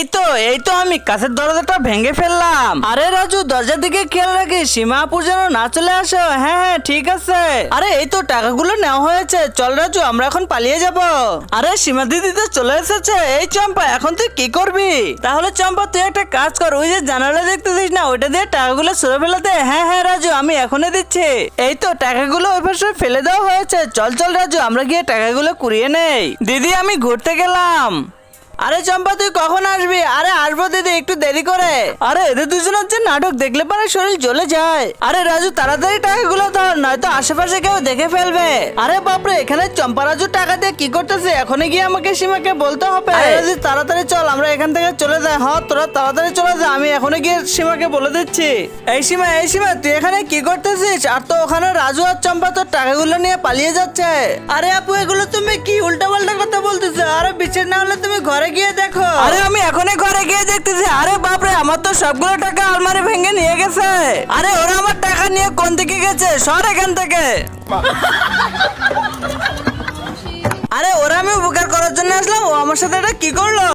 এই তো আমি কাছের দরজাটা ভেঙে ফেললাম। আরে রাজু, দরজার দিকে খেয়াল রাখিস, সীমা আপু যেন না চলে আসে। হ্যাঁ হ্যাঁ ঠিক আছে। আরে এই তো টাকাগুলো নেওয়া হয়েছে, চল রাজু আমরা এখন পালিয়ে যাব। আরে সীমা দিদি তো চলে এসেছে। এই চম্পা, এখন তুই কি করবি? তাহলে চম্পা তুই একটা কাজ কর, ওই যে জানালা দেখতেছিস না, ওইটা দিয়ে টাকাগুলো সরে ফেলে দে। হ্যাঁ হ্যাঁ রাজু, আমি এখনই দিচ্ছি। এই তো টাকাগুলো ওই পাশে ফেলে দেওয়া হয়েছে। চল চল রাজু, আমরা গিয়ে টাকাগুলো কুড়িয়ে নেই। দিদি আমি ঘুরতে গেলাম। আরে চম্পা তুই কখন আসবি? আরে আসবো দিদি, একটু দেরি করে। আরে এদের দুজনের যে নাটক দেখলে পরে শরীর জ্বলে যায়। আরে রাজু তাড়াতাড়ি টাকাগুলো ধর, নয়তো আশেপাশে কেউ দেখে ফেলবে। আরে বাপরে, এখানে চম্পা রাজু টাকা দিয়ে কি করতেছে? এখনই গিয়ে আমাকে সীমাকে বলতে হবে। আরে রাজু তাড়াতাড়ি চল, আমরা এখান থেকে চলে যাই। হ্যাঁ তোরা তাড়াতাড়ি চলে যা, আমি এখনই গিয়ে সীমাকে বলে দিচ্ছি। এই সীমা তুই এখানে কি করতেছিস? আর তো ওখানে রাজু আর চম্পা তোর টাকাগুলো নিয়ে পালিয়ে যাচ্ছে। আরে আপু, এগুলো তুমি কি উল্টা পাল্টা কথা বলতেছো? আরে বিচার না হলে তুমি ঘরে গিয়ে দেখো। আরে আমি এখনই ঘরে গিয়ে দেখতেছি। আরে বাপরে, আমার তো সবগুলো টাকা আলমারি ভেঙে নিয়ে গেছে। আরে ওরা আমার টাকা নিয়ে কোন দিকে গেছে? সর এখান থেকে। আরে ওরা আমি উপকার করার জন্য আসলাম, ও আমার সাথে এটা কি করলো?